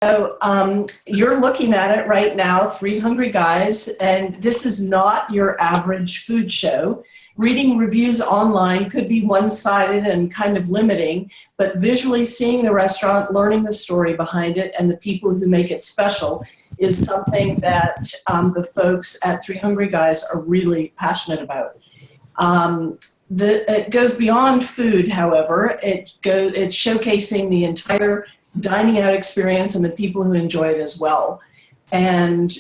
So you're looking at it right now, Three Hungry Guys, and this is not your average food show. Reading reviews online could be one-sided and kind of limiting, but visually seeing the restaurant, learning the story behind it, and the people who make it special is something that the folks at Three Hungry Guys are really passionate about. It goes beyond food, however. It's showcasing the entire dining out experience and the people who enjoy it as well. And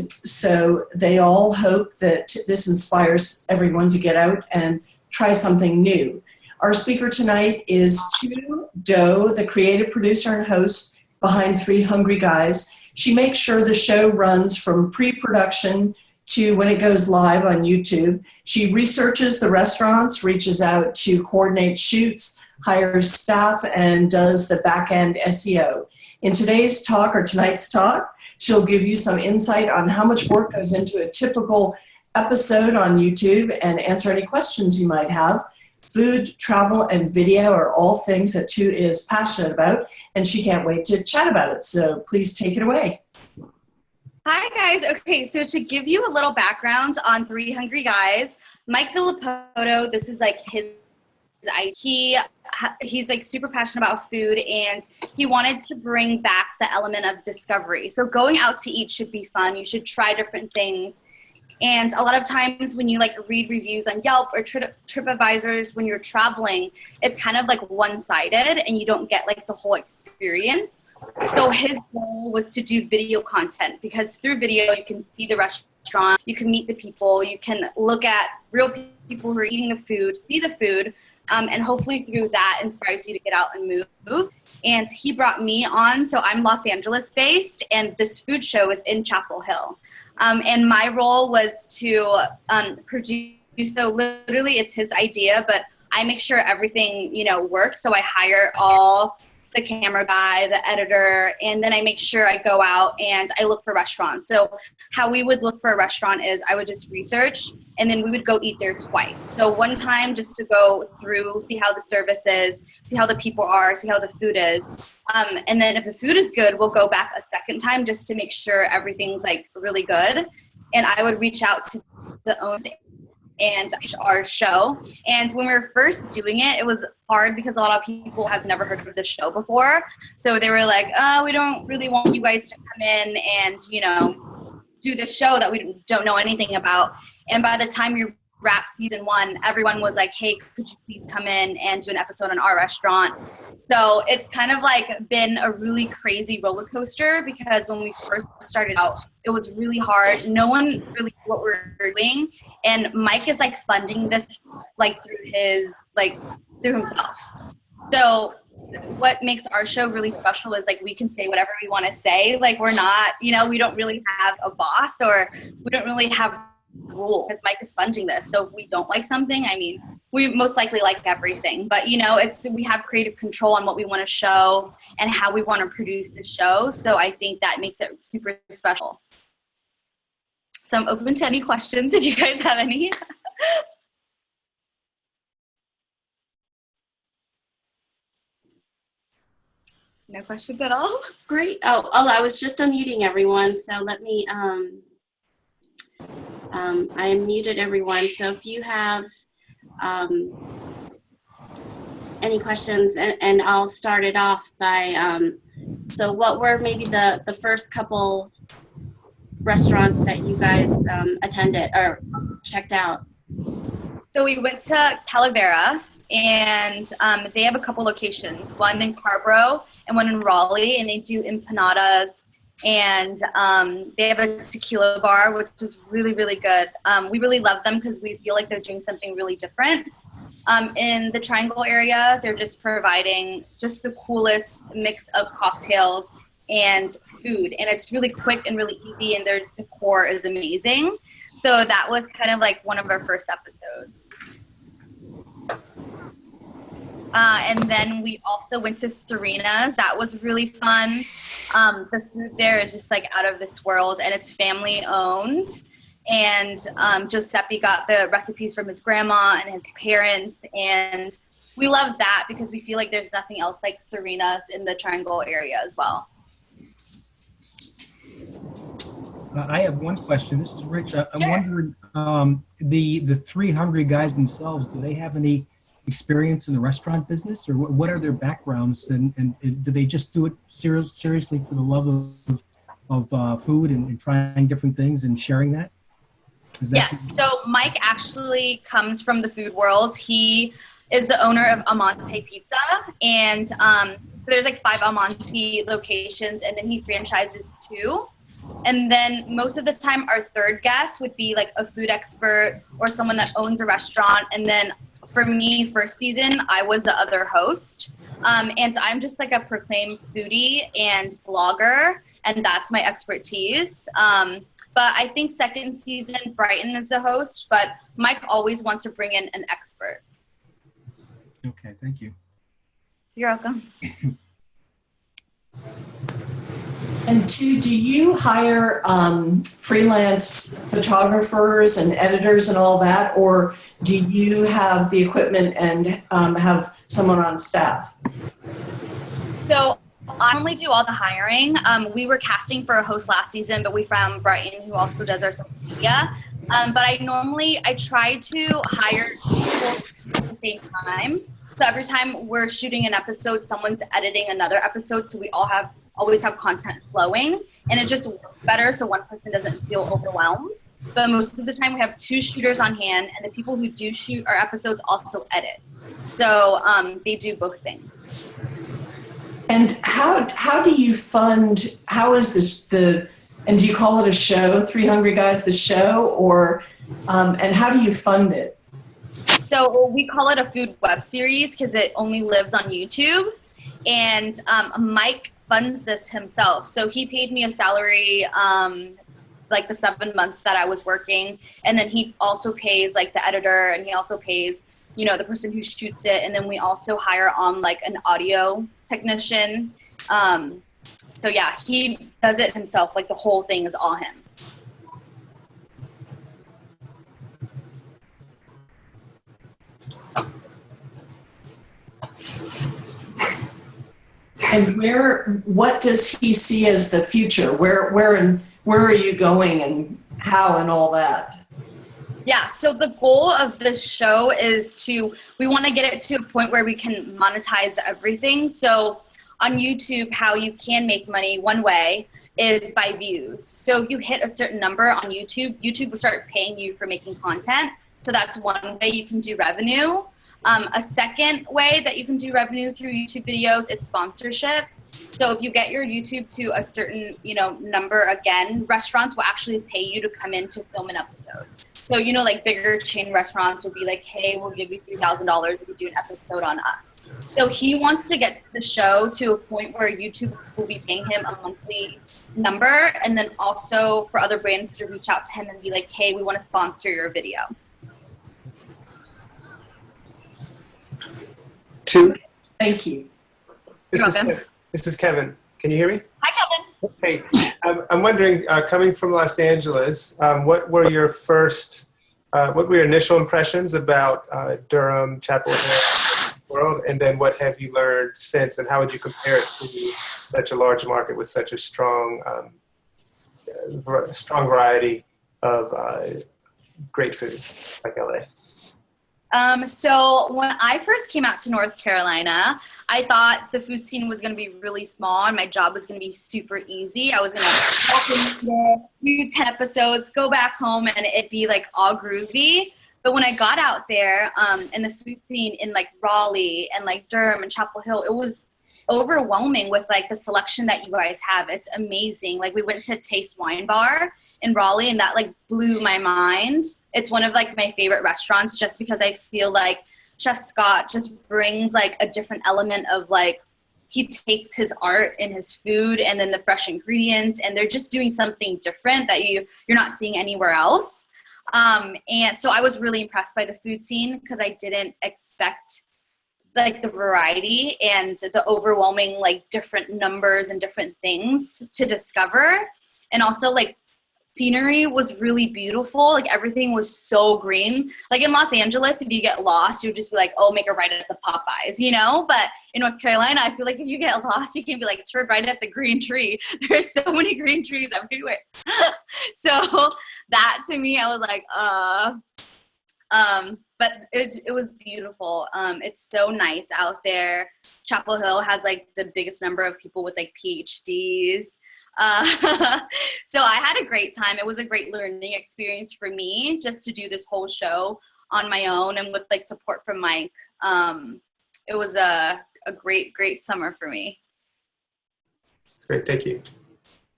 so they all hope that this inspires everyone to get out and try something new. Our speaker tonight is Thu Do, the creative producer and host behind Three Hungry Guys. She makes sure the show runs from pre-production to when it goes live on YouTube. She researches the restaurants, reaches out to coordinate shoots, hires staff, and does the back-end SEO. In today's talk, or tonight's talk, she'll give you some insight on how much work goes into a typical episode on YouTube and answer any questions you might have. Food, travel, and video are all things that Thu is passionate about, and she can't wait to chat about it. So please take it away. Hi guys. Okay, so to give you a little background on Three Hungry Guys, Mike Villapoto, this is like his he's like super passionate about food, and he wanted to bring back the element of discovery. So going out to eat should be fun. You should try different things. And a lot of times when you like read reviews on Yelp or TripAdvisors when you're traveling, it's kind of like one-sided and you don't get like the whole experience. So his goal was to do video content, because through video you can see the restaurant, you can meet the people, you can look at real people who are eating the food, see the food, and hopefully through that inspires you to get out and move. And he brought me on, so I'm Los Angeles based, and this food show is in Chapel Hill. And my role was to produce, so literally it's his idea, but I make sure everything, works. So I hire all the camera guy, the editor, and then I make sure I go out and I look for restaurants. So how we would look for a restaurant is I would just research, and then we would go eat there twice. So one time just to go through, see how the service is, see how the people are, see how the food is. And then if the food is good, we'll go back a second time just to make sure everything's like really good. And I would reach out to the owners and our show. And when we were first doing it, it was hard because a lot of people have never heard of the show before. So they were like, we don't really want you guys to come in and, do the show that we don't know anything about. And by the time we wrapped season 1, everyone was like, hey, could you please come in and do an episode on our restaurant? So it's kind of like been a really crazy roller coaster, because when we first started out, it was really hard. No one really knew what we were doing. And Mike is like funding this like through himself. So what makes our show really special is like we can say whatever we want to say. Like we're not, we don't really have a boss, or we don't really have rules, because Mike is funding this. So if we don't like something, we most likely like everything, but we have creative control on what we want to show and how we want to produce the show. So I think that makes it super special. So I'm open to any questions if you guys have any. No questions at all? Great. Oh, I was just unmuting everyone, so let me, I muted everyone. So if you have any questions, and I'll start it off by, so what were maybe the first couple restaurants that you guys attended or checked out? So we went to Calavera, and they have a couple locations, one in Carborough and one in Raleigh, and they do empanadas, and they have a tequila bar, which is really, really good. We really love them because we feel like they're doing something really different. In the Triangle area, they're just providing just the coolest mix of cocktails and food, and it's really quick and really easy, and their decor is amazing. So that was kind of like one of our first episodes. And then we also went to Serena's. That was really fun. The food there is just like out of this world, and it's family owned. And Giuseppe got the recipes from his grandma and his parents, and we love that because we feel like there's nothing else like Serena's in the Triangle area as well. I have one question. This is Rich. I'm Sure. wondering, the three hungry guys themselves, do they have any experience in the restaurant business, or what are their backgrounds, and do they just do it seriously for the love of food and trying different things and sharing that? Is that Yes. So Mike actually comes from the food world. He is the owner of Amante Pizza, and there's like 5 Amante locations, and then he franchises 2. And then most of the time, our third guest would be like a food expert or someone that owns a restaurant. And then for me, first season, I was the other host. And I'm just like a proclaimed foodie and blogger, and that's my expertise. But I think second season, Brighton is the host, but Mike always wants to bring in an expert. okay? Thank you. You're welcome. And two, do you hire freelance photographers and editors and all that, or do you have the equipment and have someone on staff? So I only do all the hiring. We were casting for a host last season, but we found Brighton, who also does our social media. But I try to hire people at the same time. So every time we're shooting an episode, someone's editing another episode, so we always have content flowing, and it just works better so one person doesn't feel overwhelmed. But most of the time we have 2 shooters on hand, and the people who do shoot our episodes also edit. So they do both things. And how do you fund, how is and do you call it a show, Three Hungry Guys, the show, or, and how do you fund it? So we call it a food web series because it only lives on YouTube. And Mike funds this himself. So he paid me a salary like the 7 months that I was working. And then he also pays like the editor, and he also pays, the person who shoots it. And then we also hire on like an audio technician. So yeah, he does it himself. Like the whole thing is all him. And what does he see as the future? Where are you going, and how, and all that? Yeah, so the goal of this show is we want to get it to a point where we can monetize everything. So on YouTube, how you can make money one way is by views. So if you hit a certain number on YouTube, YouTube will start paying you for making content. So that's one way you can do revenue. A second way that you can do revenue through YouTube videos is sponsorship. So if you get your YouTube to a certain, number again, restaurants will actually pay you to come in to film an episode. So, like bigger chain restaurants would be like, hey, we'll give you $3,000 if you do an episode on us. So he wants to get the show to a point where YouTube will be paying him a monthly number, and then also for other brands to reach out to him and be like, hey, we want to sponsor your video. Thank you. This is Kevin. Can you hear me? Hi, Kevin. Hey, I'm wondering, coming from Los Angeles, what were your initial impressions about Durham, Chapel Hill, world, and then what have you learned since, and how would you compare it to such a large market with such a strong variety of great food like LA? So when I first came out to North Carolina, I thought the food scene was going to be really small and my job was going to be super easy. I was going to do 10 episodes, go back home, and it'd be like all groovy. But when I got out there, in the food scene in like Raleigh and like Durham and Chapel Hill, it was overwhelming with like the selection that you guys have. It's amazing. Like we went to Taste Wine Bar in Raleigh, and that like blew my mind. It's one of like my favorite restaurants just because I feel like Chef Scott just brings like a different element of like, he takes his art in his food and then the fresh ingredients, and they're just doing something different that you're not seeing anywhere else. And so I was really impressed by the food scene because I didn't expect like the variety and the overwhelming like different numbers and different things to discover. And also like scenery was really beautiful. Like everything was so green. Like in Los Angeles, if you get lost, you would just be like, oh, make a right at the Popeyes, you know? But in North Carolina, I feel like if you get lost, you can be like, turn right at the green tree. There's so many green trees everywhere. So that to me, I was like, but it was beautiful. It's so nice out there. Chapel Hill has like the biggest number of people with like PhDs. So I had a great time. It was a great learning experience for me just to do this whole show on my own and with like support from Mike. It was a great summer for me. That's great. Thank you.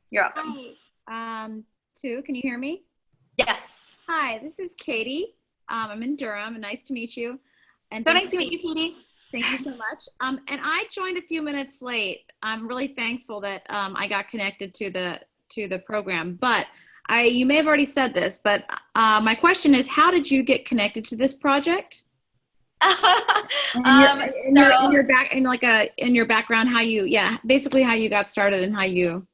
You're welcome. Hi. Thu, can you hear me? Yes. Hi, this is Katie. I'm in Durham, and nice to meet you. And So nice to meet you, Katie. Thank you so much. And I joined a few minutes late. I'm really thankful that I got connected to the program. But you may have already said this, but my question is, how did you get connected to this project? In your background, how you basically how you got started and how you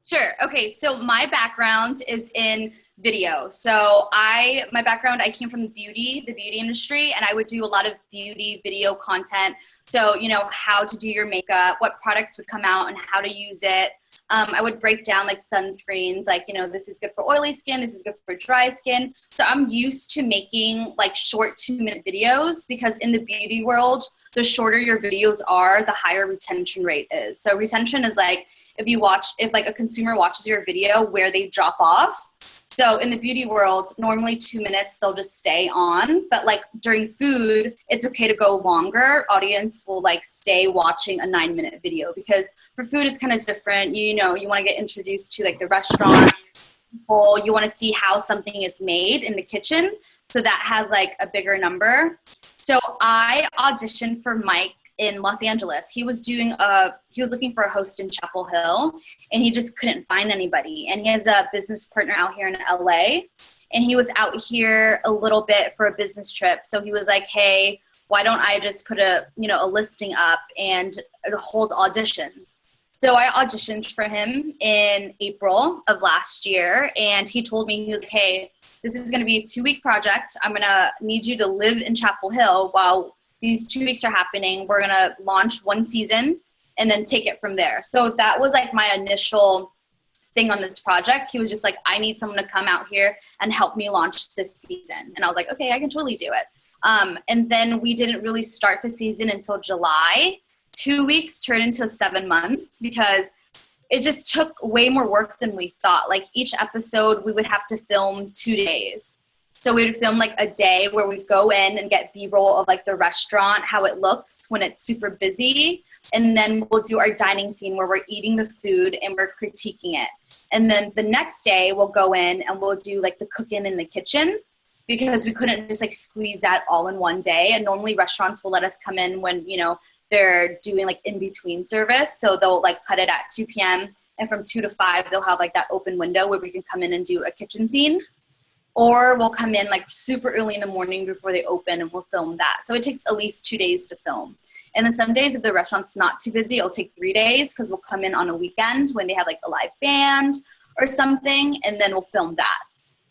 Sure. Okay. So my background is in video. So my background, I came from the beauty industry, and I would do a lot of beauty video content. So, how to do your makeup, what products would come out and how to use it. I would break down like sunscreens, like, this is good for oily skin, this is good for dry skin. So I'm used to making like short 2-minute videos, because in the beauty world, the shorter your videos are, the higher retention rate is. So retention is like, if like a consumer watches your video, where they drop off. So in the beauty world, normally 2 minutes, they'll just stay on. But like during food, it's okay to go longer. Audience will like stay watching a 9-minute video, because for food, it's kind of different. You want to get introduced to like the restaurant people. You want to see how something is made in the kitchen. So that has like a bigger number. So I auditioned for Mike in Los Angeles. He was looking for a host in Chapel Hill, and he just couldn't find anybody. And he has a business partner out here in LA, and he was out here a little bit for a business trip. So he was like, hey, why don't I just put a listing up and hold auditions? So I auditioned for him in April of last year, and he told me, he was like, hey, this is going to be a 2-week project. I'm going to need you to live in Chapel Hill while these 2 weeks are happening. We're going to launch 1 season and then take it from there. So that was like my initial thing on this project. He was just like, I need someone to come out here and help me launch this season. And I was like, okay, I can totally do it. And then we didn't really start the season until July. 2 weeks turned into 7 months, because it just took way more work than we thought. Like each episode, we would have to film 2 days. So we would film like a day where we'd go in and get B-roll of like the restaurant, how it looks when it's super busy. And then we'll do our dining scene where we're eating the food and we're critiquing it. And then the next day we'll go in and we'll do like the cooking in the kitchen, because we couldn't just like squeeze that all in one day. And normally restaurants will let us come in when, they're doing like in-between service. So they'll like cut it at 2 p.m. and from 2 to 5, they'll have like that open window where we can come in and do a kitchen scene. Or we'll come in like super early in the morning before they open and we'll film that. So it takes at least 2 days to film. And then some days if the restaurant's not too busy, it'll take 3 days, because we'll come in on a weekend when they have like a live band or something, and then we'll film that.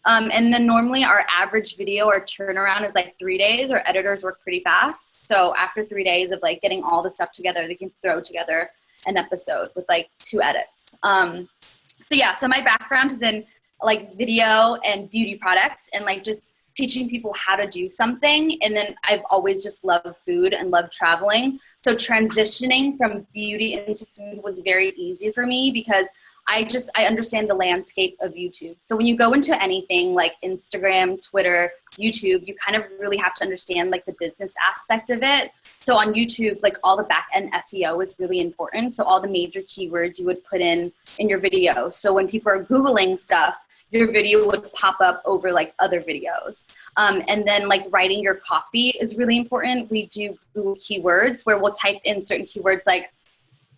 And then normally our average video or turnaround is like 3 days. Our editors work pretty fast. So after 3 days of like getting all the stuff together, they can throw together an episode with like 2 edits. So my background is in like video and beauty products, and like just teaching people how to do something. And then I've always just loved food and loved traveling. So transitioning from beauty into food was very easy for me, because I understand the landscape of YouTube. So when you go into anything like Instagram, Twitter, YouTube, you kind of really have to understand like the business aspect of it. So on YouTube, like all the back end SEO is really important. So all the major keywords you would put in your video. So when people are Googling stuff, your video would pop up over like other videos. And then like writing your copy is really important. We do Google keywords where we'll type in certain keywords like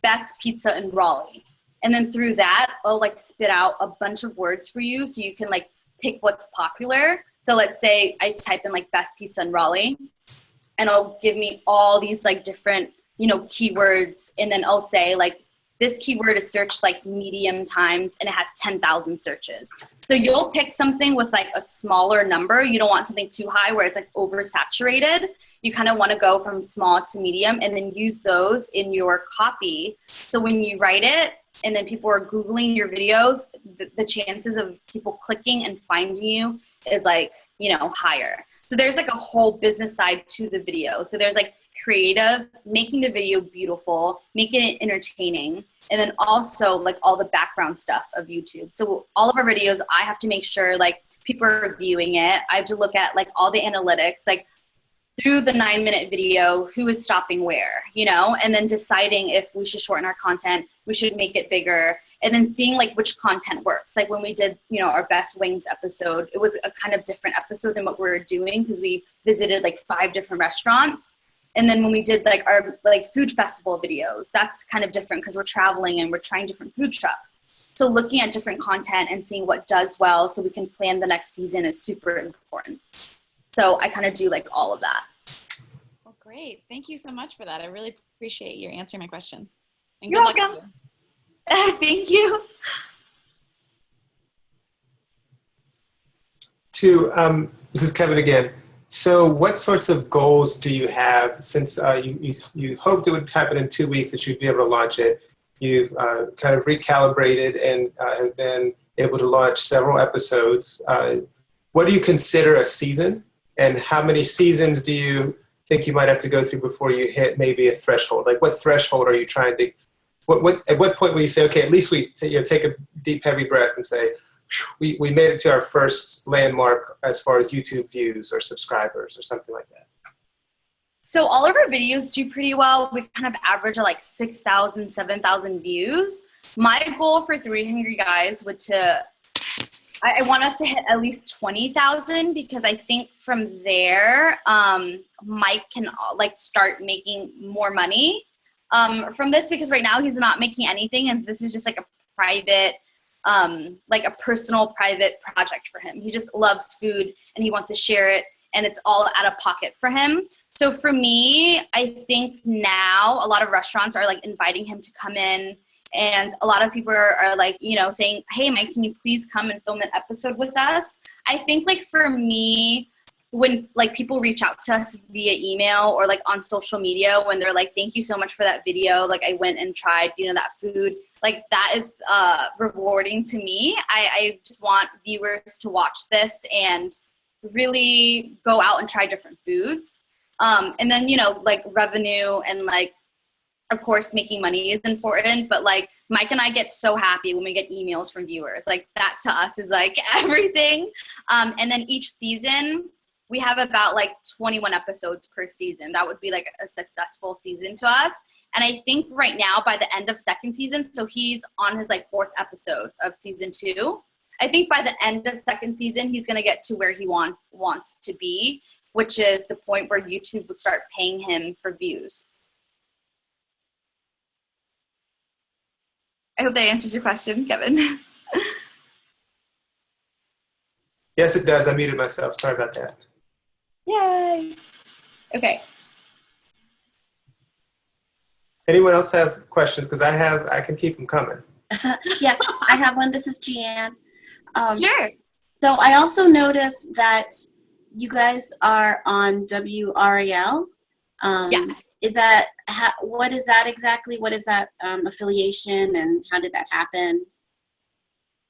best pizza in Raleigh. And then through that, I'll like spit out a bunch of words for you so you can like pick what's popular. So let's say I type in like best pizza in Raleigh, and it'll give me all these like different, keywords. And then I'll say like this keyword is searched like medium times and it has 10,000 searches. So you'll pick something with like a smaller number. You don't want something too high where it's like oversaturated. You kind of want to go from small to medium and then use those in your copy. So when you write it, and then people are Googling your videos, the chances of people clicking and finding you is like, you know, higher. So there's like a whole business side to the video. So there's like creative, making the video beautiful, making it entertaining, and then also like all the background stuff of YouTube. So all of our videos, I have to make sure like people are viewing it. I have to look at like all the analytics, like through the 9-minute video, who is stopping where, you know, and then deciding if we should shorten our content, we should make it bigger, and then seeing like which content works. Like when we did, you know, our best wings episode, it was a kind of different episode than what we were doing because we visited like 5 different restaurants. And then when we did like our like food festival videos, that's kind of different because we're traveling and we're trying different food trucks. So looking at different content and seeing what does well so we can plan the next season is super important. So I kind of do like all of that. Well, great. Thank you so much for that. I really appreciate you answering my question. And You're good luck welcome. to you. Thank you. This is Kevin again. So what sorts of goals do you have since you hoped it would happen in 2 weeks that you'd be able to launch it? You've kind of recalibrated and have been able to launch several episodes. What do you consider a season? And how many seasons do you think you might have to go through before you hit maybe a threshold? Like what threshold are you trying to, at what point will you say, okay, at least we take a deep, heavy breath and say, we made it to our first landmark as far as YouTube views or subscribers or something like that? So all of our videos do pretty well. We kind of average like 6,000, 7,000 views. My goal for 3 Hungry Guys would I want us to hit at least 20,000 because I think from there, Mike can like start making more money from this, because right now he's not making anything, and this is just like a private, like a personal private project for him. He just loves food and he wants to share it, and it's all out of pocket for him. So for me, I think now a lot of restaurants are like inviting him to come in. And a lot of people are like, you know, saying, hey, Mike, can you please come and film an episode with us? I think like for me, when like people reach out to us via email or like on social media, when they're like, thank you so much for that video. Like I went and tried, you know, that food, like that is rewarding to me. I just want viewers to watch this and really go out and try different foods. And then, you know, like revenue and like, of course, making money is important, but like Mike and I get so happy when we get emails from viewers. Like that to us is like everything. And then each season, we have about like 21 episodes per season. That would be like a successful season to us. And I think right now by the end of 2nd season, so he's on his like 4th episode of season 2. I think by the end of 2nd season, he's going to get to where he wants to be, which is the point where YouTube would start paying him for views. I hope that answers your question, Kevin. Yes, it does. I muted myself. Sorry about that. Yay. Okay. Anyone else have questions? Because I can keep them coming. Yes, I have one. This is Jan. Sure. So I also noticed that you guys are on WRAL. Yes. Is that, what is that exactly? What is that affiliation, and how did that happen?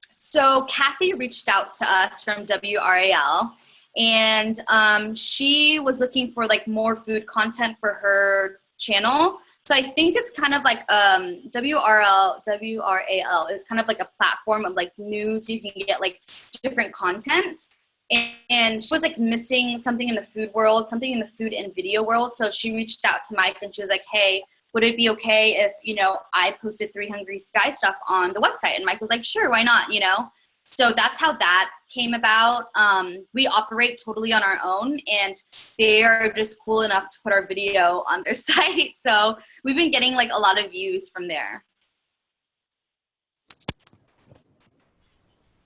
So Kathy reached out to us from WRAL, and she was looking for like more food content for her channel. So I think it's kind of like WRAL is kind of like a platform of like news. You can get like different content. And she was like missing something in the food world, something in the food and video world. So she reached out to Mike and she was like, hey, would it be okay if, you know, I posted 3 Hungry Guys stuff on the website? And Mike was like, sure, why not, you know? So that's how that came about. We operate totally on our own, and they are just cool enough to put our video on their site. So we've been getting like a lot of views from there.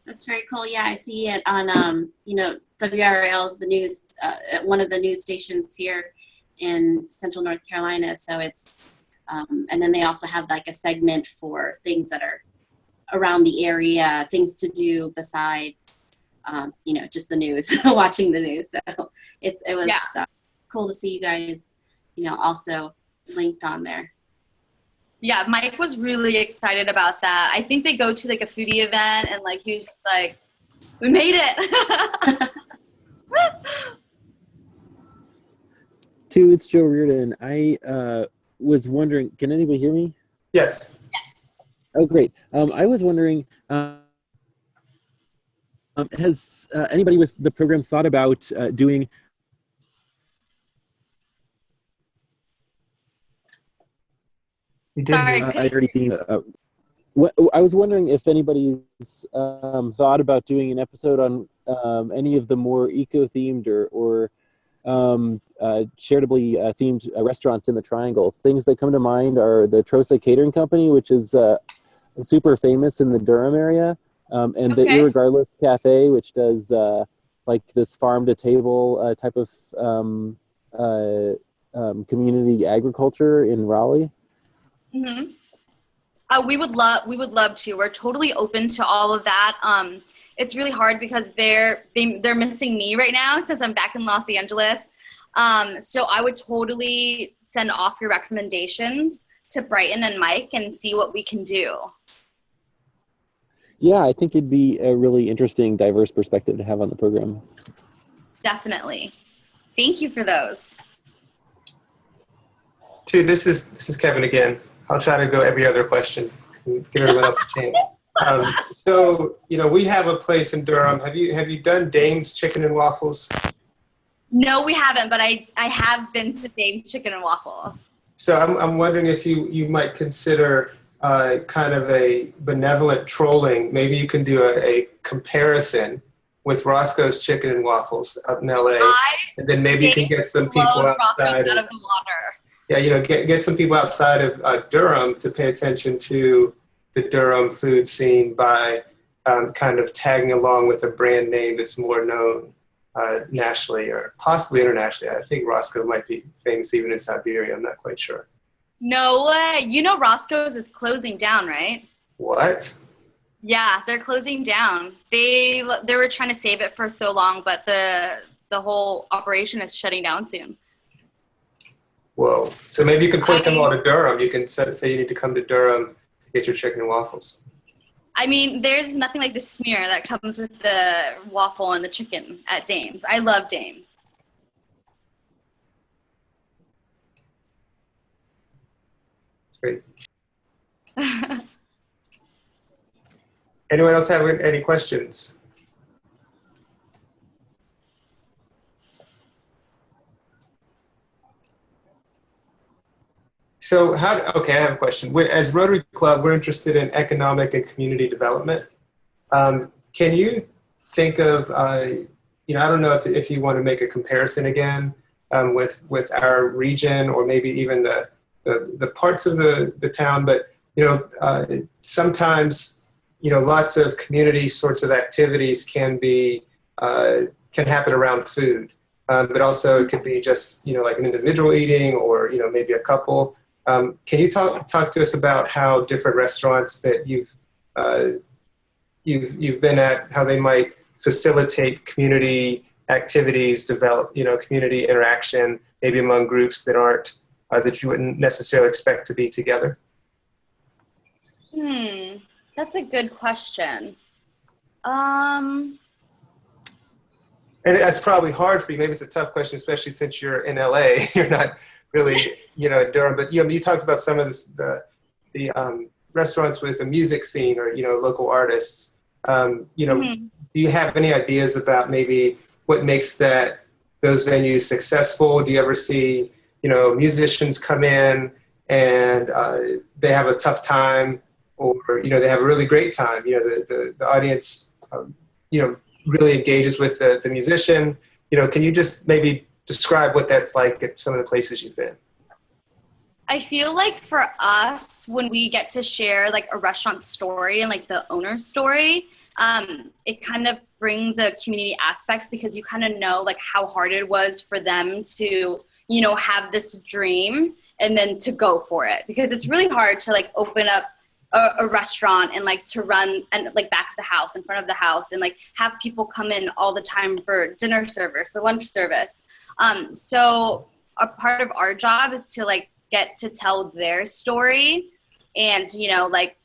That's very cool. Yeah, I see it on, you know, WRAL is the news, one of the news stations here in Central North Carolina. So it's, and then they also have like a segment for things that are around the area, things to do besides, you know, just the news, watching the news. So it was cool to see you guys, you know, also linked on there. Yeah, Mike was really excited about that. I think they go to like a foodie event and like he was just like, we made it. Two, it's Joe Reardon. I was wondering, can anybody hear me? Yes. Oh, great. I was wondering, has anybody with the program thought about doing You did. Sorry, I already think, I was wondering if anybody's thought about doing an episode on any of the more eco-themed or charitably themed restaurants in the Triangle. Things that come to mind are the Trosa Catering Company, which is super famous in the Durham area, and the Okay. Irregardless Cafe, which does like this farm-to-table type of community agriculture in Raleigh. Mm-hmm. We would love to. We're totally open to all of that. It's really hard because they're missing me right now since I'm back in Los Angeles. So I would totally send off your recommendations to Brighton and Mike and see what we can do. Yeah, I think it'd be a really interesting, diverse perspective to have on the program. Definitely. Thank you for those. Two, this is Kevin again. I'll try to go every other question and give everyone else a chance. So, we have a place in Durham. Have you done Dame's Chicken and Waffles? No, we haven't, but I have been to Dave's Chicken and Waffles. So I'm wondering if you might consider kind of a benevolent trolling. Maybe you can do a comparison with Roscoe's Chicken and Waffles up in LA, and then maybe you can get some people outside out of the water. Yeah, get some people outside of Durham to pay attention to the Durham food scene by kind of tagging along with a brand name that's more known nationally or possibly internationally. I think Roscoe might be famous even in Siberia. I'm not quite sure. No way. Roscoe's is closing down, right? What? Yeah, they're closing down. They were trying to save it for so long, but the whole operation is shutting down soon. Whoa. So maybe you can point them all to Durham. You can say you need to come to Durham to get your chicken and waffles. I mean, there's nothing like the smear that comes with the waffle and the chicken at Dame's. I love Dame's. It's great. Anyone else have any questions? So okay, I have a question. As Rotary Club, we're interested in economic and community development. Can you think of, I don't know if you want to make a comparison again with our region or maybe even the parts of the town, but sometimes lots of community sorts of activities can happen around food, but also it could be just like an individual eating or maybe a couple. Can you talk to us about how different restaurants that you've been at, how they might facilitate community activities, develop community interaction, maybe among groups that aren't that you wouldn't necessarily expect to be together? That's a good question. And that's probably hard for you. Maybe it's a tough question, especially since you're in LA. You're not really, in Durham. But you talked about some of the restaurants with a music scene or local artists. Do you have any ideas about maybe what makes those venues successful? Do you ever see musicians come in and they have a tough time, or they have a really great time? The audience really engages with the musician. Can you just maybe describe what that's like at some of the places you've been? I feel like for us, when we get to share like a restaurant story and like the owner's story, it kind of brings a community aspect because you kind of know like how hard it was for them to, have this dream and then to go for it, because it's really hard to like open up a restaurant and like to run and like back of the house, in front of the house, and like have people come in all the time for dinner service or lunch service. So a part of our job is to like get to tell their story and, you know, like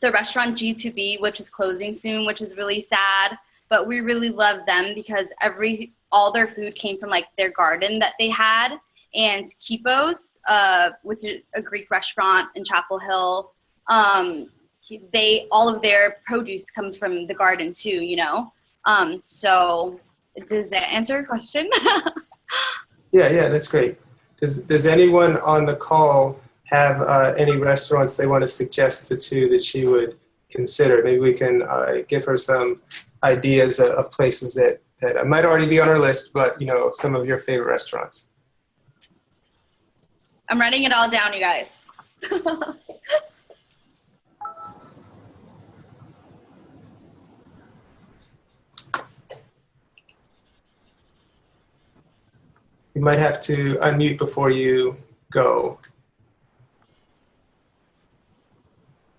the restaurant G2B, which is closing soon, which is really sad. But we really love them because all their food came from like their garden that they had. And Kipos, which is a Greek restaurant in Chapel Hill, all of their produce comes from the garden too, you know? So does that answer your question? Yeah, that's great. Does anyone on the call have any restaurants they want to suggest to Thu that she would consider? Maybe we can give her some ideas of places that might already be on her list, but, you know, some of your favorite restaurants. I'm writing it all down, you guys. You might have to unmute before you go.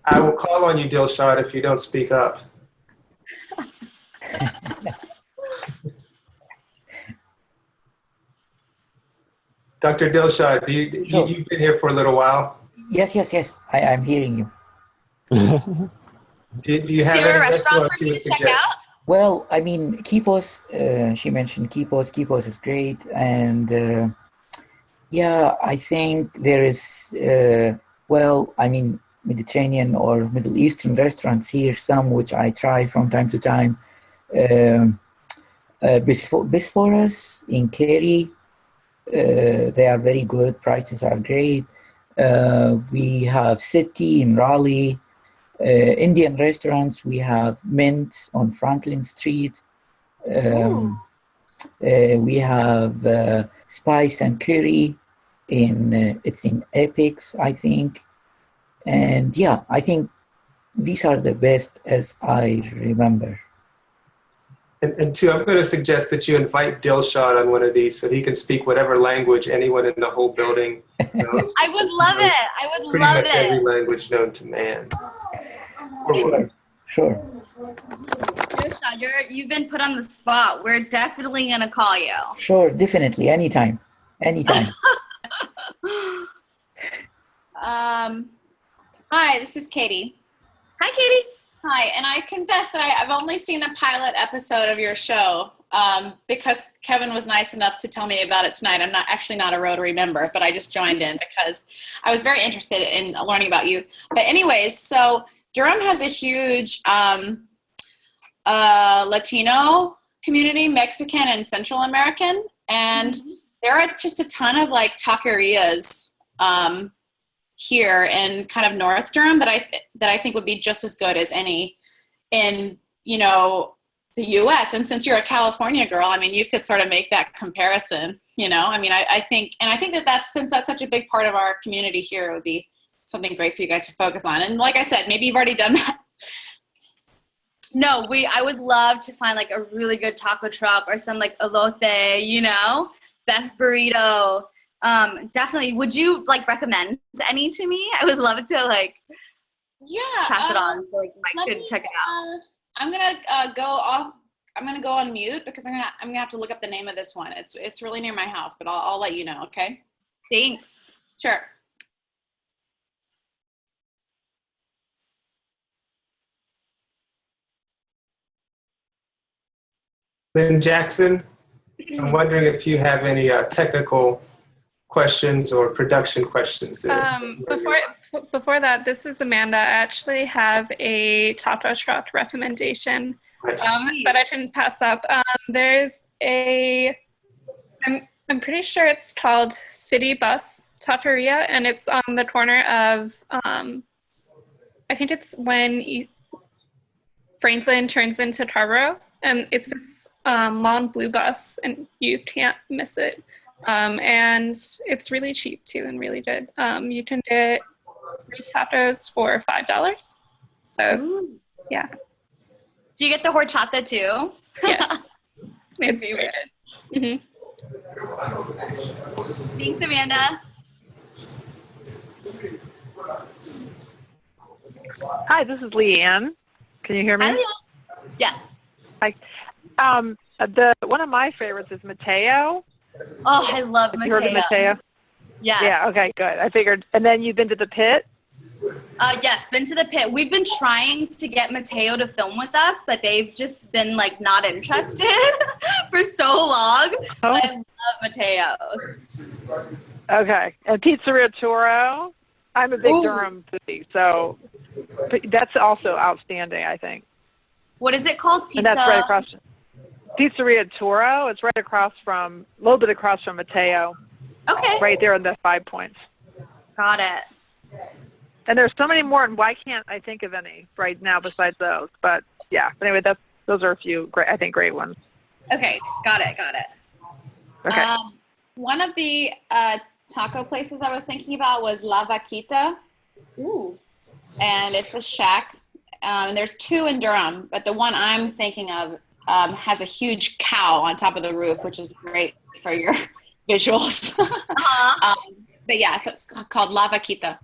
I will call on you, Dilshad, if you don't speak up. Dr. Dilshad, you've been here for a little while. Yes. I'm hearing you. Do you have any restaurants you would suggest? Well, I mean, Kipos, she mentioned Kipos. Kipos is great. And yeah, I think there is, Mediterranean or Middle Eastern restaurants here, some which I try from time to time. Bosphorus in Kerry, they are very good. Prices are great. We have City in Raleigh. Indian restaurants, we have Mint on Franklin Street. We have Spice and Curry it's in Epix, I think. And yeah, I think these are the best as I remember. And Thu, I'm going to suggest that you invite Dilshad on one of these so he can speak whatever language anyone in the whole building knows. I would love it. I would pretty love much it. every language known to man. Sure. You've been put on the spot. We're definitely going to call you. Sure, definitely. Anytime. Hi, this is Katie. Hi, Katie. Hi, and I confess that I've only seen the pilot episode of your show because Kevin was nice enough to tell me about it tonight. I'm not a Rotary member, but I just joined in because I was very interested in learning about you. But anyways, so Durham has a huge Latino community, Mexican and Central American, and there are just a ton of like taquerias here in kind of North Durham that I think would be just as good as any in, you know, the U.S. And since you're a California girl, I mean, you could sort of make that comparison, you know. I mean, I think since that's such a big part of our community here, it would be something great for you guys to focus on. And like I said, maybe you've already done that. No, I would love to find like a really good taco truck or some like elote, you know, best burrito. Definitely. Would you like recommend any to me? I would love to like pass it on so like Mike could check it out. I'm gonna go off. I'm gonna go on mute because I'm gonna have to look up the name of this one. It's really near my house, but I'll let you know. Okay. Thanks. Sure. Lynn Jackson, I'm wondering if you have any technical questions or production questions. Before that, this is Amanda. I actually have a taco truck recommendation that I can pass up. There's I'm pretty sure it's called City Bus Taqueria, and it's on the corner of, I think it's when Franklin turns into Carborough, and it's this long blue bus, and you can't miss it. And it's really cheap too and really good. You can get 3 tacos for $5. So, yeah. Do you get the horchata too? Yes. It's very good. Thanks, Amanda. Hi, this is Leanne. Can you hear me? Hi, Leanne. Yes. Hi. One of my favorites is Mateo. Oh, I love Have Mateo. you heard of Mateo? Yes. Yeah, okay, good. I figured. And then you've been to the Pit? Yes, been to the pit. We've been trying to get Mateo to film with us, but they've just been like not interested for so long. Oh. I love Mateo. Okay. And Pizzeria Toro. I'm a big Ooh. Durham foodie, so that's also outstanding, I think. What is it called? Pizza? And that's right across. Pizzeria Toro. It's right across from, a little bit across from Mateo. Okay. Right there in the 5 Points. Got it. And there's so many more, and why can't I think of any right now besides those? But yeah, but anyway, those are a few great, I think, great ones. Okay, got it. Okay. One of the taco places I was thinking about was La Vaquita. Ooh. And it's a shack. And there's 2 in Durham, but the one I'm thinking of has a huge cow on top of the roof, which is great for your visuals. But yeah, so it's called La Vaquita.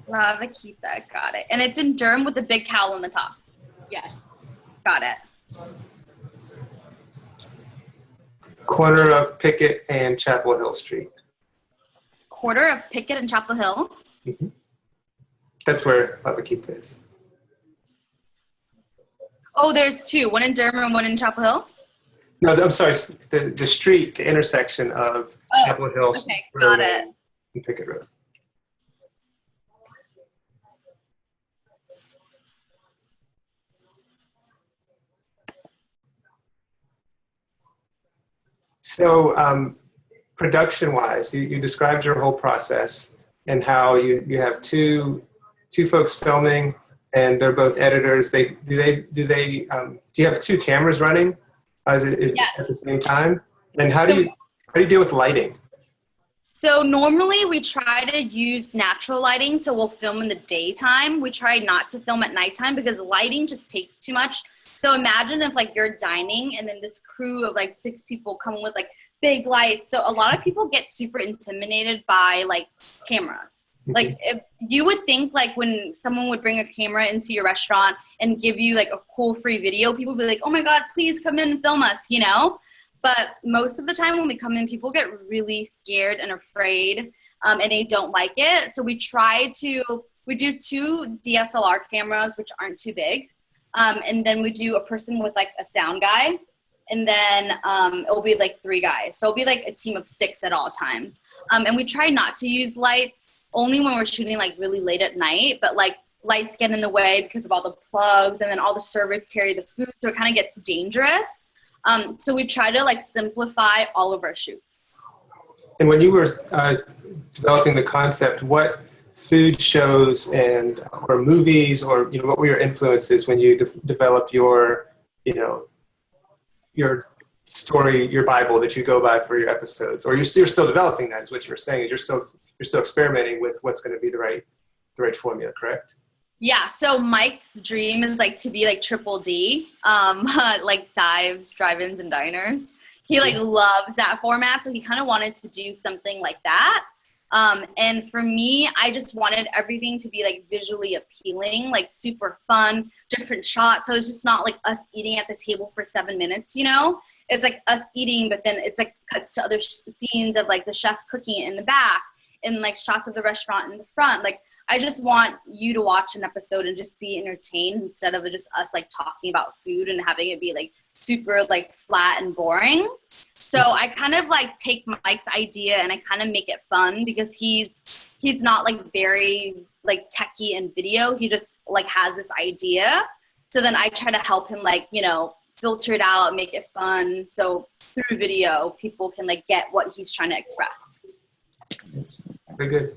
La Vaquita, got it. And it's in Durham with the big cow on the top. Yes. Got it. Corner of Pickett and Chapel Hill Street. Quarter of Pickett and Chapel Hill. Mm-hmm. That's where La Vaquita is. Oh, there's 2. One in Durham and one in Chapel Hill? No, I'm sorry. The street, the intersection of Chapel Hill Okay, Road got it. and Pickett Road. So production-wise, you described your whole process and how you have two folks filming, and they're both editors. Do you have 2 cameras running? Is Yes. at the same time? And how do you deal with lighting? So normally we try to use natural lighting, so we'll film in the daytime. We try not to film at nighttime because lighting just takes too much. So imagine if like you're dining and then this crew of like 6 people come with like big lights. So a lot of people get super intimidated by like cameras. Like if you would think like when someone would bring a camera into your restaurant and give you like a cool free video, people would be like, oh my God, please come in and film us, you know? But most of the time when we come in, people get really scared and afraid and they don't like it. So we do 2 DSLR cameras, which aren't too big. And then we do a person with like a sound guy. And then it'll be like 3 guys. So it'll be like a team of 6 at all times. And we try not to use lights only when we're shooting like really late at night, but like lights get in the way because of all the plugs and then all the servers carry the food. So it kind of gets dangerous. So we try to like simplify all of our shoots. And when you were developing the concept, what food shows or movies or what were your influences when you developed your your story, your Bible that you go by for your episodes? Or you're still developing that, is what you're saying, is you're still experimenting with what's going to be the right formula, correct? Yeah, so Mike's dream is like to be like Triple D, like dives, drive-ins, and diners. He like loves that format, so he kind of wanted to do something like that. And for me, I just wanted everything to be like visually appealing, like super fun, different shots. So it's just not like us eating at the table for 7 minutes, It's like us eating, but then it's like cuts to other scenes of like the chef cooking in the back and like shots of the restaurant in the front. Like I just want you to watch an episode and just be entertained instead of just us like talking about food and having it be like super like flat and boring. So I kind of like take Mike's idea and I kind of make it fun because he's not like very like techie in video. He just like has this idea. So then I try to help him like, filter it out, make it fun. So through video, people can like get what he's trying to express. Yes. Very good.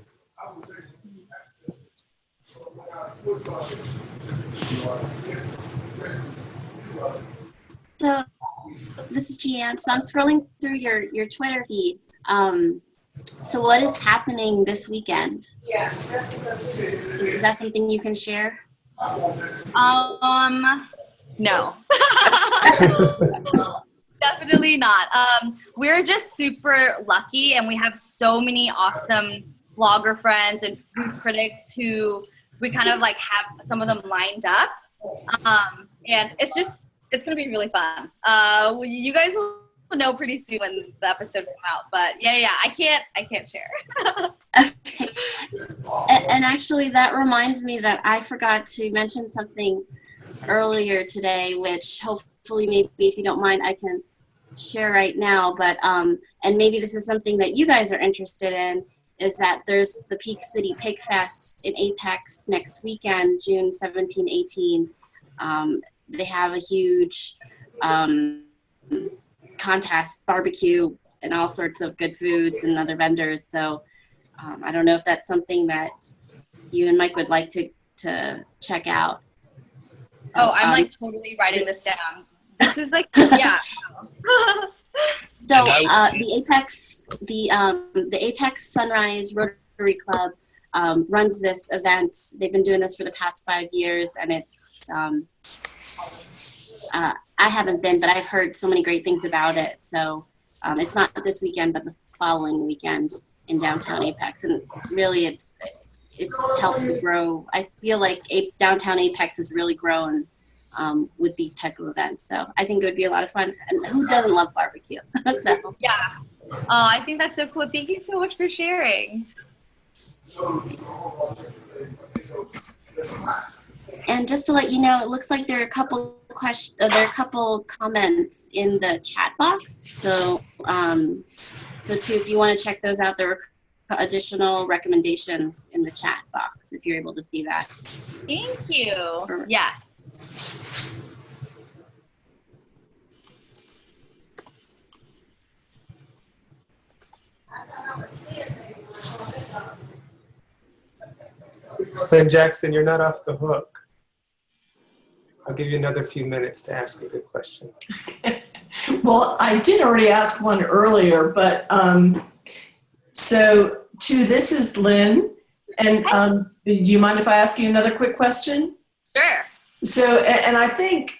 So this is Gian. So I'm scrolling through your Twitter feed. So what is happening this weekend? Is that something you can share? No. Definitely not. We're just super lucky and we have so many awesome vlogger friends and food critics who we kind of like have some of them lined up. And it's going to be really fun. You guys will know pretty soon when the episode comes out, but yeah, I can't share. Okay. And actually, that reminds me that I forgot to mention something earlier today, which hopefully, maybe if you don't mind, I can share right now. But and maybe this is something that you guys are interested in, is that there's the Peak City Pig Fest in Apex next weekend, June 17, 18. They have a huge contest, barbecue, and all sorts of good foods and other vendors. So I don't know if that's something that you and Mike would like to check out. So, Oh, I'm like totally writing this down. This is like, yeah. So the Apex Sunrise Rotary Club runs this event. They've been doing this for the past 5 years, and it's I haven't been, but I've heard so many great things about it. So it's not this weekend, but the following weekend in downtown Apex, and really it's helped to grow. I feel like downtown Apex has really grown with these type of events. So I think it would be a lot of fun. And who doesn't love barbecue? So. Yeah. I think that's so cool. Thank you so much for sharing. And just to let you know, it looks like there are a couple comments in the chat box. So, so too, if you want to check those out, there were additional recommendations in the chat box, if you're able to see that. Thank you. Yes. Glenn Jackson, you're not off the hook. I'll give you another few minutes to ask a good question. Well, I did already ask one earlier, but so this is Lynn, and do you mind if I ask you another quick question? Sure. So, and I think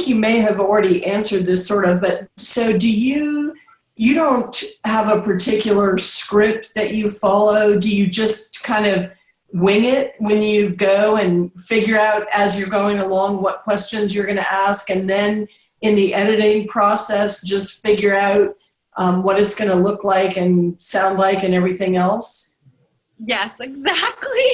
you may have already answered this sort of, but so do you don't have a particular script that you follow? Do you just kind of wing it when you go and figure out as you're going along what questions you're going to ask, and then in the editing process just figure out what it's going to look like and sound like and everything else? Yes, exactly.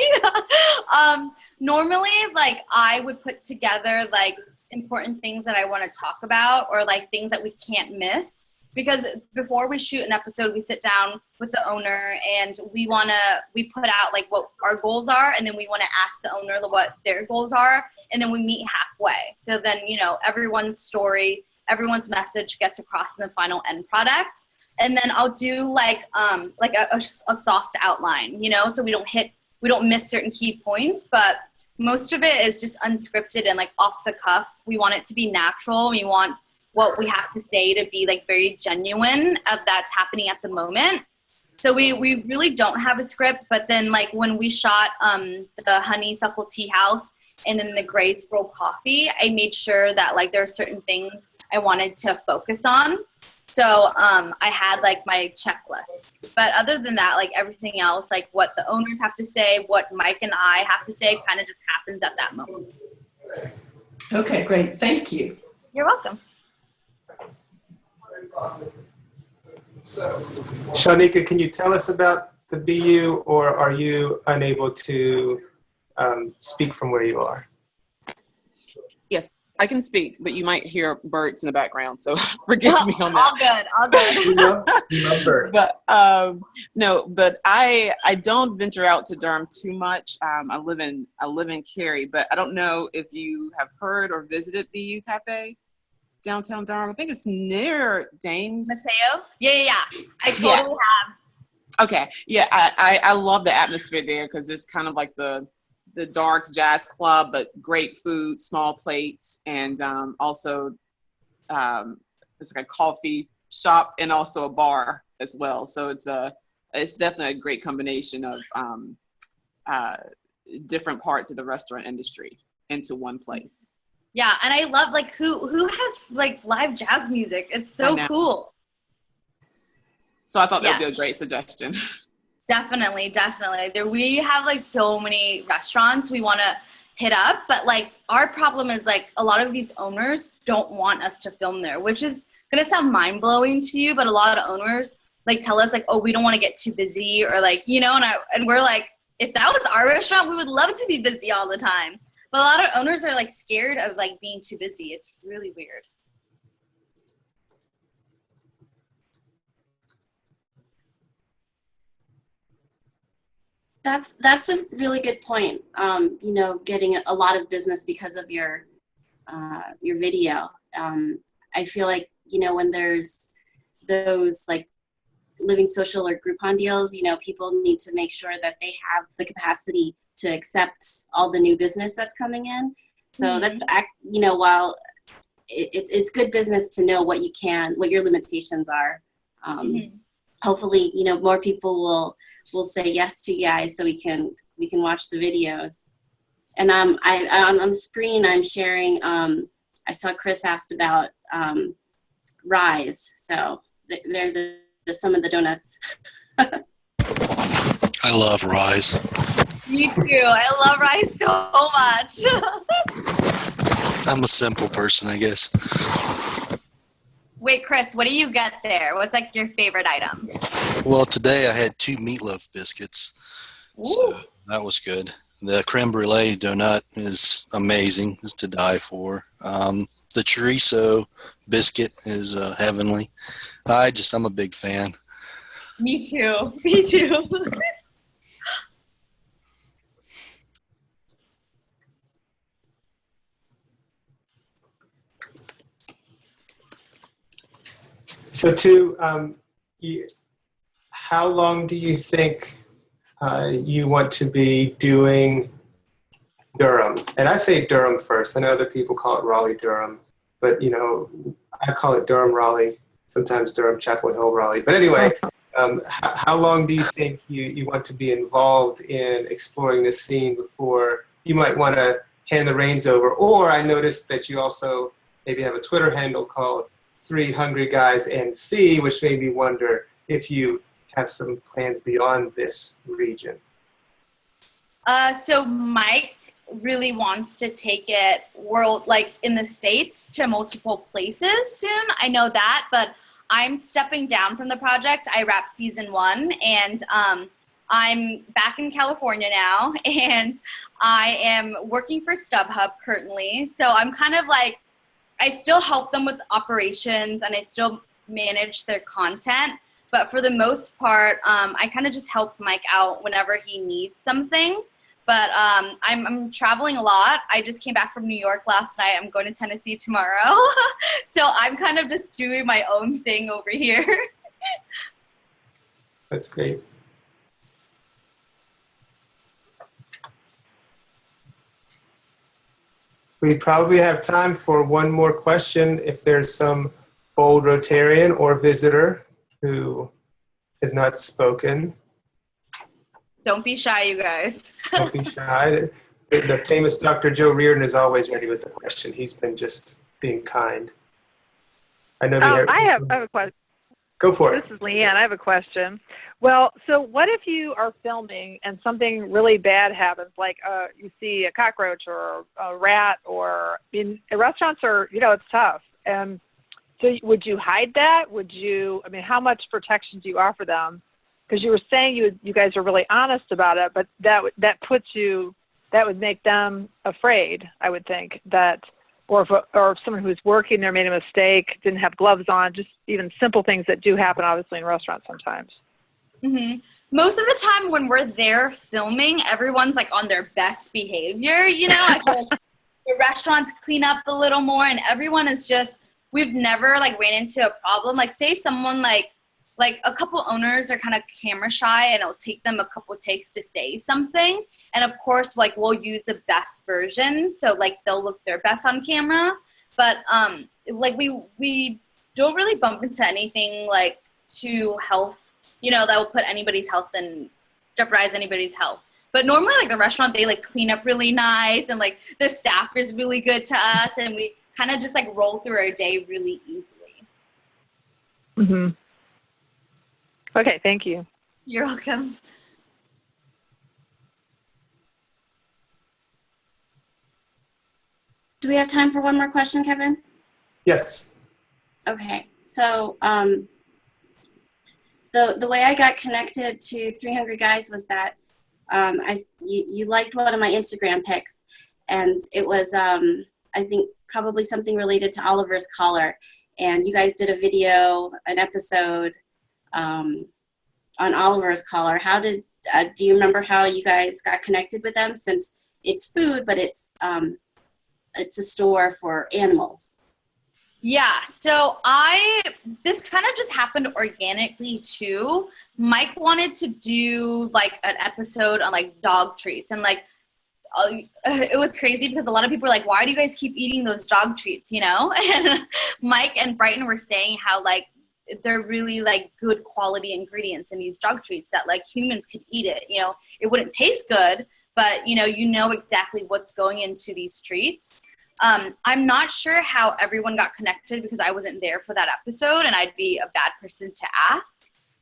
Normally, like, I would put together like important things that I want to talk about, or like things that we can't miss. Because before we shoot an episode, we sit down with the owner and we put out like what our goals are, and then we want to ask the owner what their goals are, and then we meet halfway. So then, everyone's story, everyone's message gets across in the final end product. And then I'll do like a soft outline, so we don't miss certain key points, but most of it is just unscripted and like off the cuff. We want it to be natural. We want what we have to say to be like very genuine of that's happening at the moment. So we really don't have a script, but then like when we shot the Honeysuckle Tea House and then the Gray Squirrel Coffee, I made sure that like there are certain things I wanted to focus on. So I had like my checklist, but other than that, like everything else, like what the owners have to say, what Mike and I have to say kind of just happens at that moment. Okay, great. Thank you. You're welcome. Shanika, can you tell us about the BU, or are you unable to speak from where you are? Yes, I can speak, but you might hear birds in the background, so forgive me on that. All good. We love birds. But no, but I don't venture out to Durham too much. I live in Cary, but I don't know if you have heard or visited BU Cafe downtown Durham. I think it's near Dames. Mateo? Yeah. I totally have. Okay. Yeah, I love the atmosphere there because it's kind of like the dark jazz club, but great food, small plates, and also it's like a coffee shop and also a bar as well. So it's definitely a great combination of different parts of the restaurant industry into one place. Yeah, and I love like who has like live jazz music. It's so cool. So I thought that would be a great suggestion. Definitely. We have like so many restaurants we want to hit up, but like our problem is like a lot of these owners don't want us to film there, which is gonna sound mind blowing to you, but a lot of owners like tell us like, oh, we don't want to get too busy, or like, and we're like, if that was our restaurant, we would love to be busy all the time. But a lot of owners are like scared of like being too busy. It's really weird. That's a really good point. You know, getting a lot of business because of your video. I feel like, you know, when there's those like living social or Groupon deals, you know, people need to make sure that they have the capacity to accept all the new business that's coming in. So that's, you know, while it's good business to know what your limitations are. Hopefully, you know, more people will say yes to you guys so we can watch the videos. And on the screen, I'm sharing, I saw Chris asked about Rise. So they're some of the donuts. I love Rise. Me too. I love Rise so much. I'm a simple person, I guess. Wait, Chris, what do you get there? What's like your favorite item? Well, today I had 2 meatloaf biscuits. Ooh. So that was good. The creme brulee donut is amazing. It's to die for. The chorizo biscuit is heavenly. I'm a big fan. Me too. Me too. So, how long do you think you want to be doing Durham? And I say Durham first. I know other people call it Raleigh-Durham, but, you know, I call it Durham-Raleigh, sometimes Durham-Chapel Hill-Raleigh. But anyway, how long do you think you want to be involved in exploring this scene before you might want to hand the reins over? Or I noticed that you also maybe have a Twitter handle called 3 Hungry Guys NC, which made me wonder if you have some plans beyond this region. So Mike really wants to take it in the States to multiple places soon. I know that, but I'm stepping down from the project. I wrapped season 1 and I'm back in California now and I am working for StubHub currently. So I'm kind of like, I still help them with operations and I still manage their content. But for the most part, I kind of just help Mike out whenever he needs something. But I'm traveling a lot. I just came back from New York last night. I'm going to Tennessee tomorrow. So I'm kind of just doing my own thing over here. That's great. We probably have time for one more question if there's some bold Rotarian or visitor who has not spoken. Don't be shy, you guys. Don't be shy. The famous Dr. Joe Reardon is always ready with a question. He's been just being kind. I know. I have a question. Go for it. This is Leanne. I have a question. Well, so what if you are filming and something really bad happens, like you see a cockroach or a rat, or in restaurants are, you know, it's tough. And so would you hide that? How much protection do you offer them? Because you were saying you guys are really honest about it, but that would make them afraid, I would think, that, or if someone who's working there made a mistake, didn't have gloves on, just even simple things that do happen, obviously, in restaurants sometimes. Mm-hmm. Most of the time when we're there filming, everyone's like on their best behavior, you know? I feel like the restaurants clean up a little more and everyone is just, we've never like ran into a problem. Like say someone like a couple owners are kind of camera shy and it'll take them a couple takes to say something. And of course, like we'll use the best version. So like they'll look their best on camera, but like we don't really bump into anything like to health, you know, that will put anybody's health and jeopardize anybody's health. But normally like the restaurant, they like clean up really nice and like the staff is really good to us and we kind of just like roll through our day really easily. Mm-hmm. Okay, thank you. You're welcome. Do we have time for one more question, Kevin? Yes. Okay, so the way I got connected to 3 Hungry Guys was that you liked one of my Instagram pics, and it was I think probably something related to Oliver's collar, and you guys did a video, an episode on Oliver's collar. How did do you remember how you guys got connected with them, since it's food but it's a store for animals? Yeah, so this kind of just happened organically too. Mike wanted to do like an episode on like dog treats, and like it was crazy because a lot of people were like, why do you guys keep eating those dog treats, you know? And Mike and Brighton were saying how like they're really like good quality ingredients in these dog treats that like humans could eat it, you know? It wouldn't taste good, but you know exactly what's going into these treats. I'm not sure how everyone got connected because I wasn't there for that episode and I'd be a bad person to ask,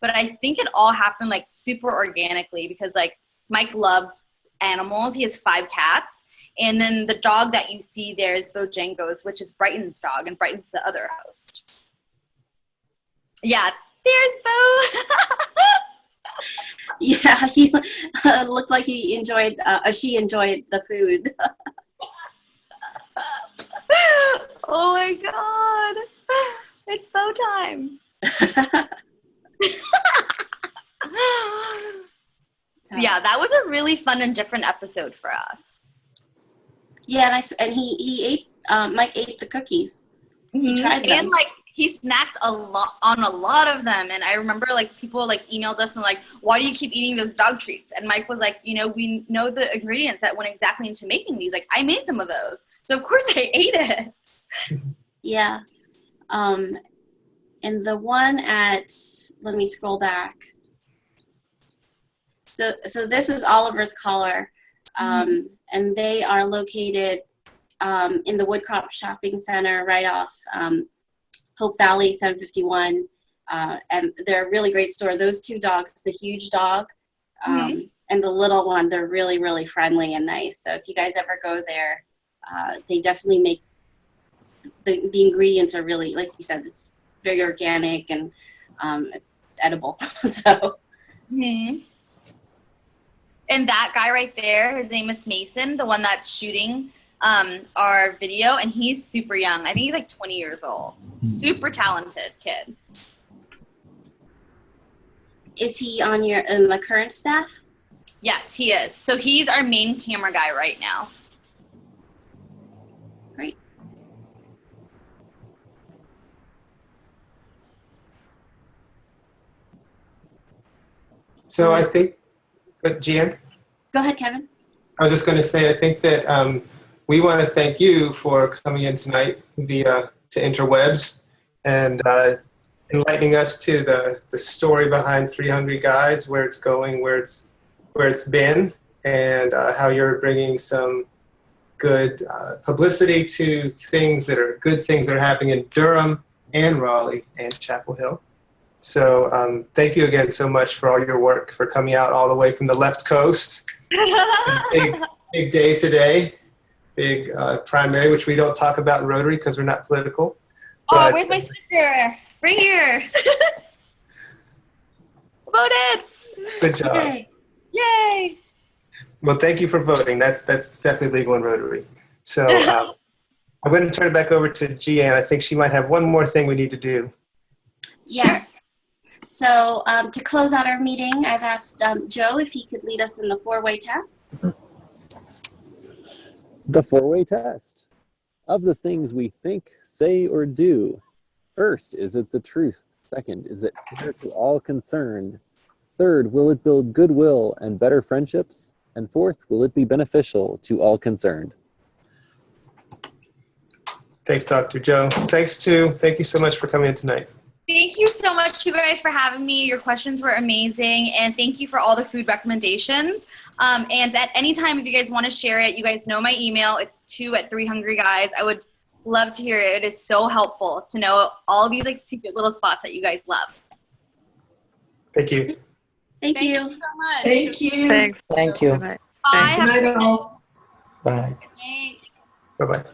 but I think it all happened like super organically because like Mike loves animals. He has 5 cats. And then the dog that you see there is Bojangles, which is Brighton's dog, and Brighton's the other host. Yeah, there's Bo. Yeah, he looked like he enjoyed, she enjoyed the food. Oh my God. It's Bo time. Yeah, that was a really fun and different episode for us. Yeah, and he ate. Mike ate the cookies. He tried them, and like he snacked a lot of them. And I remember like people like emailed us and like, why do you keep eating those dog treats? And Mike was like, you know, we know the ingredients that went exactly into making these. Like I made some of those, so of course I ate it. Yeah, and the one at, let me scroll back. So this is Oliver's collar, and they are located in the Woodcroft Shopping Center right off Hope Valley 751, and they're a really great store. Those 2 dogs, the huge dog and the little one, they're really, really friendly and nice. So if you guys ever go there, they definitely make, the ingredients are really, like you said, it's very organic and it's edible. So. And that guy right there, his name is Mason, the one that's shooting our video, and he's super young. I think he's like 20 years old. Super talented kid. Is he in the current staff? Yes, he is. So he's our main camera guy right now. Great. So I think, Jan? Go ahead, Kevin. I was just going to say, I think that we want to thank you for coming in tonight to interwebs and enlightening us to the story behind 3 Hungry Guys, where it's going, where it's been, and how you're bringing some good publicity to things that are good things that are happening in Durham and Raleigh and Chapel Hill. So thank you again so much for all your work, for coming out all the way from the left coast. Big day today, big primary, which we don't talk about in Rotary because we're not political. Oh, where's my sticker? Right here. Voted. Good job. Yay. Yay. Well, thank you for voting. That's definitely legal in Rotary. So I'm going to turn it back over to Gian. I think she might have one more thing we need to do. Yes. So to close out our meeting, I've asked Joe if he could lead us in the 4-way test. The 4-way test. Of the things we think, say, or do, first, is it the truth? Second, is it fair to all concerned? Third, will it build goodwill and better friendships? And fourth, will it be beneficial to all concerned? Thanks, Dr. Joe. Thank you so much for coming in tonight. Thank you so much, you guys, for having me. Your questions were amazing, and thank you for all the food recommendations. And at any time, if you guys want to share it, you guys know my email. It's 2@3hungryguys. I would love to hear it. It is so helpful to know all these like secret little spots that you guys love. Thank you. Thank you so much. Thank you. Thanks. Thank you. Bye. Have a Good great night, all. Bye. Thanks. Bye-bye.